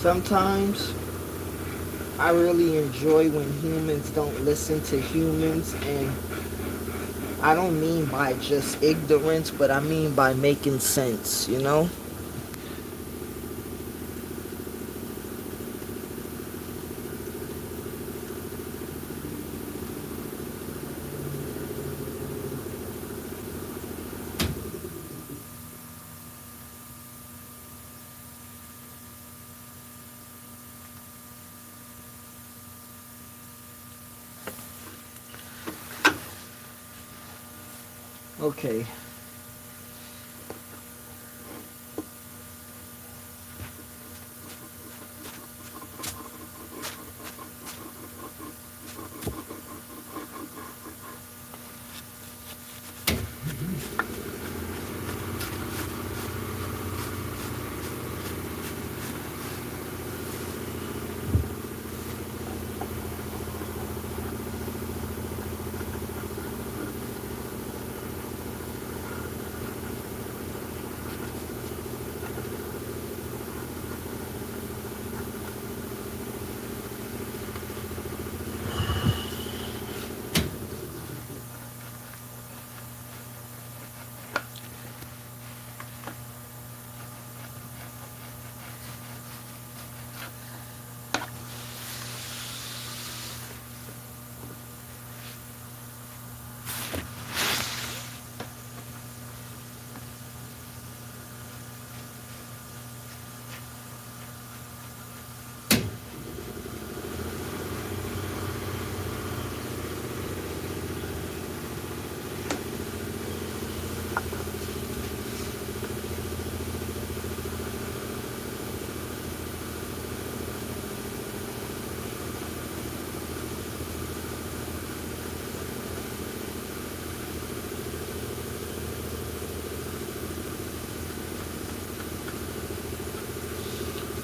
Sometimes I really enjoy when humans don't listen to humans, and I don't mean by just ignorance, but I mean by making sense, you know? Okay.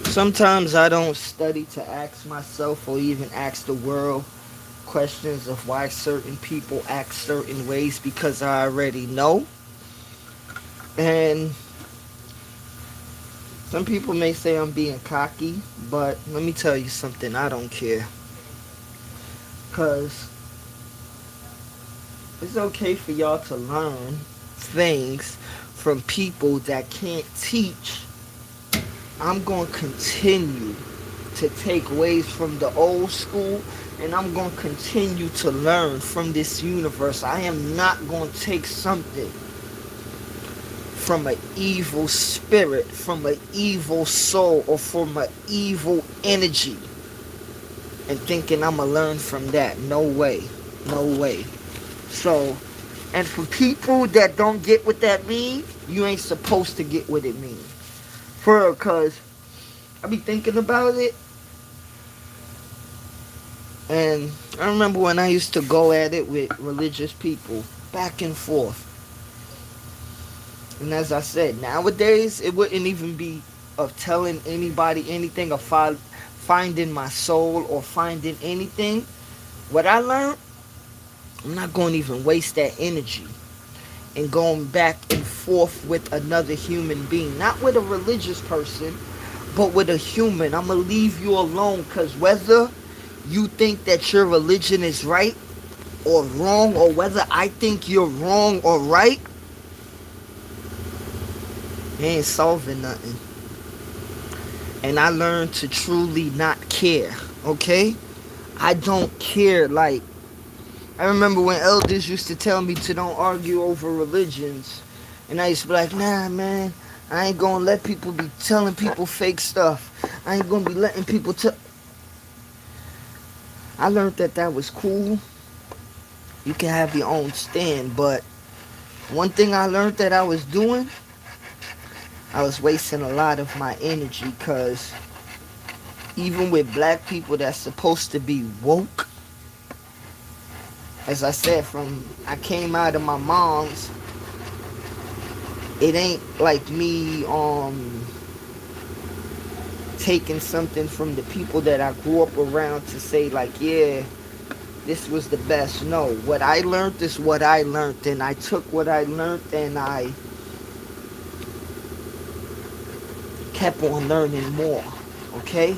Sometimes I don't study to ask myself or even ask the world questions of why certain people act certain ways because I already know. And some people may say I'm being cocky, but let me tell you something, I don't care. Because it's okay for y'all to learn things from people that can't teach. I'm going to continue to take ways from the old school, and I'm going to continue to learn from this universe. I am not going to take something from an evil spirit, from an evil soul, or from an evil energy and thinking I'm going to learn from that. No way. No way. So, and for people that don't get what that means, you ain't supposed to get what it means. For real, cause I be thinking about it, and I remember when I used to go at it with religious people, back and forth. And as I said, nowadays it wouldn't even be of telling anybody anything, of finding my soul or finding anything. What I learned, I'm not going to even waste that energy and going back and forth with another human being. Not with a religious person, but with a human. I'm going to leave you alone, because whether you think that your religion is right or wrong, or whether I think you're wrong or right, it ain't solving nothing. And I learned to truly not care, okay? I don't care. Like, I remember when elders used to tell me to don't argue over religions. And I used to be like, nah, man, I ain't gonna let people be telling people fake stuff. I ain't gonna be letting people tell. I learned that that was cool. You can have your own stand, but one thing I learned that I was doing, I was wasting a lot of my energy, because even with black people that's supposed to be woke, as I said, from I came out of my mom's, it ain't like me taking something from the people that I grew up around to say like, yeah, this was the best. No, what I learned is what I learned, and I took what I learned and I kept on learning more. Okay?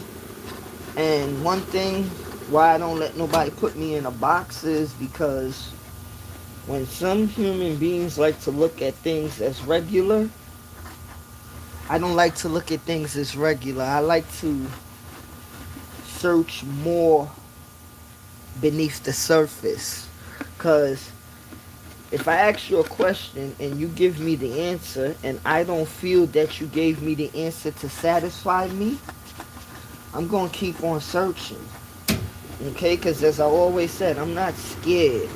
And one thing why I don't let nobody put me in a box is because when some human beings like to look at things as regular, I don't like to look at things as regular. I like to search more beneath the surface. Because if I ask you a question and you give me the answer and I don't feel that you gave me the answer to satisfy me, I'm going to keep on searching. Okay? Because as I always said, I'm not scared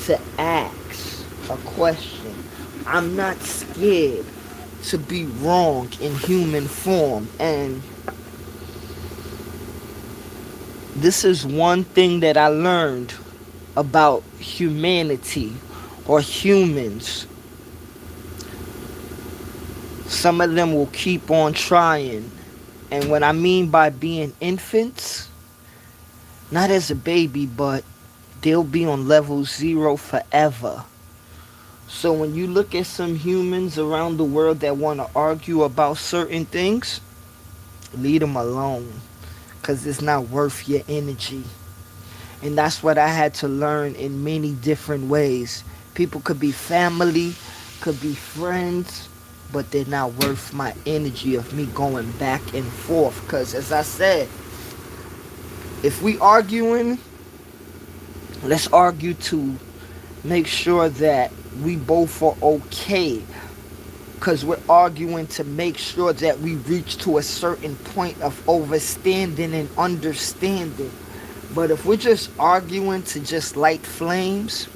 to ask a question. I'm not scared to be wrong in human form. And this is one thing that I learned about humanity or humans. Some of them will keep on trying. And what I mean by being infants, not as a baby, but they'll be on level 0 forever. So when you look at some humans around the world that want to argue about certain things, leave them alone. Because it's not worth your energy. And that's what I had to learn in many different ways. People could be family, could be friends, but they're not worth my energy of me going back and forth. Because as I said, if we arguing, let's argue to make sure that we both are okay. Because we're arguing to make sure that we reach to a certain point of overstanding and understanding. But if we're just arguing to just light flames,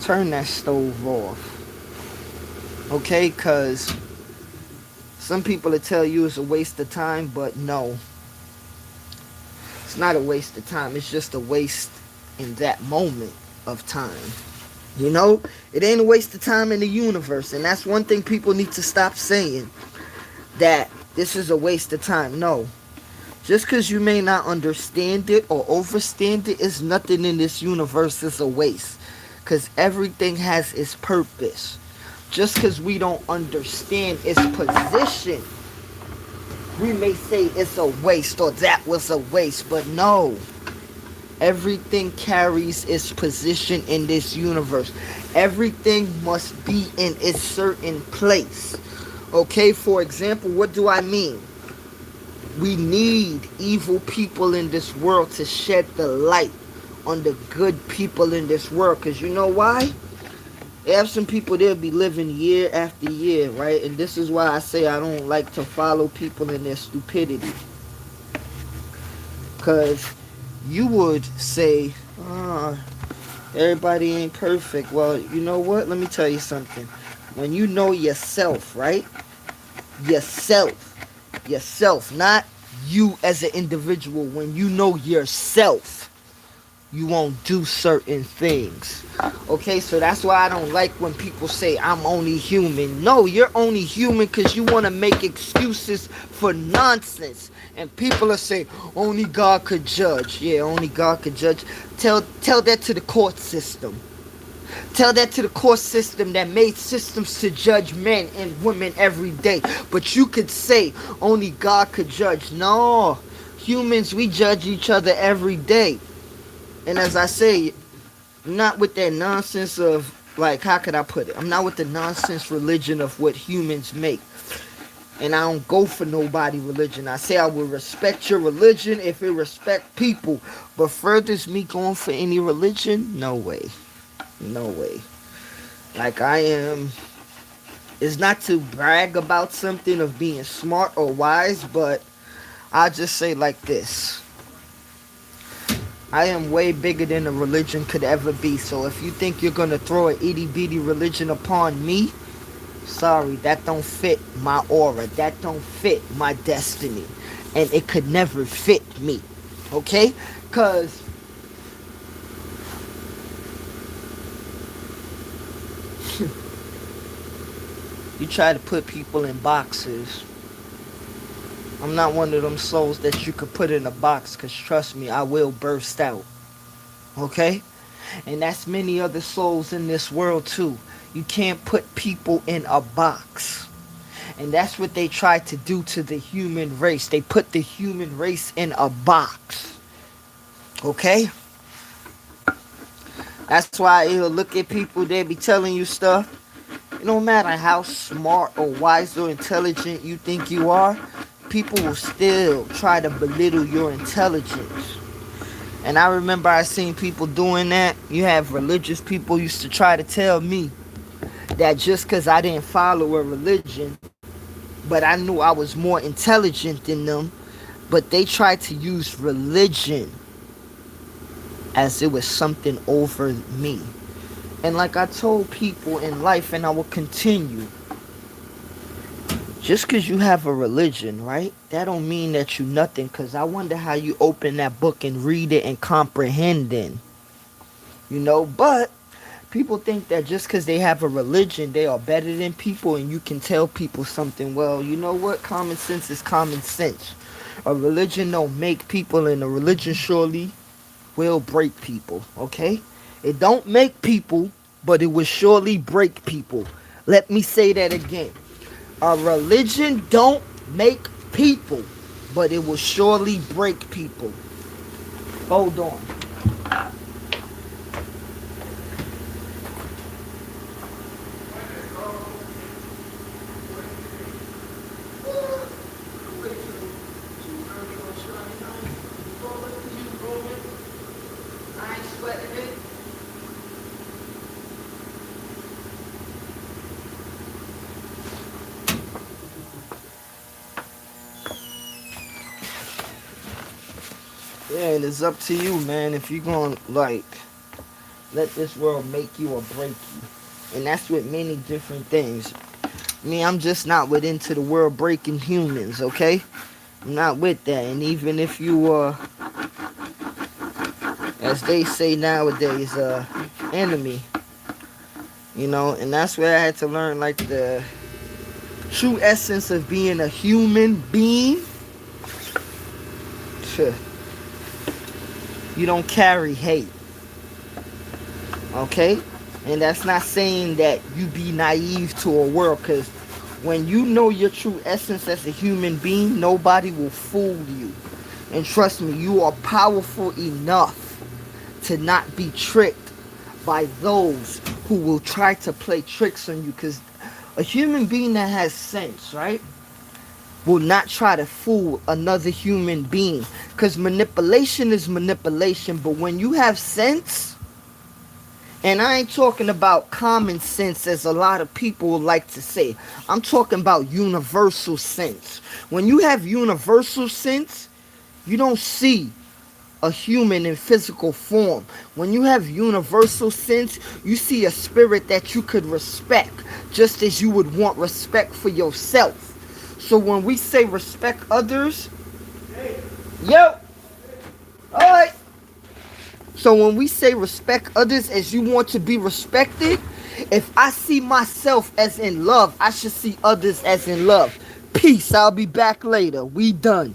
turn that stove off. Okay? Because some people will tell you it's a waste of time, but no. It's not a waste of time. It's just a waste in that moment of time. You know? It ain't a waste of time in the universe. And that's one thing people need to stop saying. That this is a waste of time. No. Just because you may not understand it or overstand it, is nothing in this universe is a waste. Because everything has its purpose. Just because we don't understand its position, we may say it's a waste or that was a waste. But no. Everything carries its position in this universe. Everything must be in its certain place. Okay, for example, what do I mean? We need evil people in this world to shed the light on the good people in this world. Because you know why? They have some people they'll be living year after year, right? And this is why I say I don't like to follow people in their stupidity. Because you would say, everybody ain't perfect. Well, you know what? Let me tell you something. When you know yourself, right? Yourself, not you as an individual. When you know yourself, you won't do certain things. Okay, so that's why I don't like when people say I'm only human. No, you're only human because you want to make excuses for nonsense. And people are saying only God could judge. Yeah, only God could judge. Tell that to the court system. Tell that to the court system that made systems to judge men and women every day. But you could say only God could judge. No, humans, we judge each other every day. And as I say, I'm not with that nonsense of, like, how could I put it? I'm not with the nonsense religion of what humans make. And I don't go for nobody religion. I say I will respect your religion if it respect people. But furthers me going for any religion? No way. No way. Like I am, it's not to brag about something of being smart or wise, but I'll just say like this. I am way bigger than a religion could ever be. So if you think you're going to throw an itty bitty religion upon me, sorry, that don't fit my aura. That don't fit my destiny. And it could never fit me. Okay? Because you try to put people in boxes. I'm not one of them souls that you could put in a box, because trust me, I will burst out. Okay? And that's many other souls in this world too. You can't put people in a box. And that's what they try to do to the human race. They put the human race in a box. Okay? That's why you'll look at people, they be telling you stuff. It don't matter how smart or wise or intelligent you think you are, people will still try to belittle your intelligence. And I remember I seen people doing that. You have religious people used to try to tell me that just because I didn't follow a religion, but I knew I was more intelligent than them, but they tried to use religion as it was something over me. And like I told people in life, and I will continue, just because you have a religion, right, that don't mean that you nothing. Because I wonder how you open that book and read it and comprehend it. But people think that just because they have a religion, they are better than people, and you can tell people something. Well, you know what? Common sense is common sense. A religion don't make people, and a religion surely will break people, okay? It don't make people, but it will surely break people. Let me say that again. A religion don't make people, but it will surely break people. Hold on. Yeah, and it's up to you, man. If you're gonna let this world make you or break you, and that's with many different things. Me, I'm just not with into the world breaking humans, okay? I'm not with that. And even if you as they say nowadays, enemy, and that's where I had to learn like the true essence of being a human being. You don't carry hate. Okay? And that's not saying that you be naive to a world, because when you know your true essence as a human being, nobody will fool you. And trust me, you are powerful enough to not be tricked by those who will try to play tricks on you. Because a human being that has sense, right, will not try to fool another human being. Because manipulation is manipulation. But when you have sense, and I ain't talking about common sense as a lot of people would like to say. I'm talking about universal sense. When you have universal sense, you don't see a human in physical form. When you have universal sense, you see a spirit that you could respect, just as you would want respect for yourself. So when we say respect others, yo, alright. So when we say respect others as you want to be respected, if I see myself as in love, I should see others as in love. Peace. I'll be back later. We done.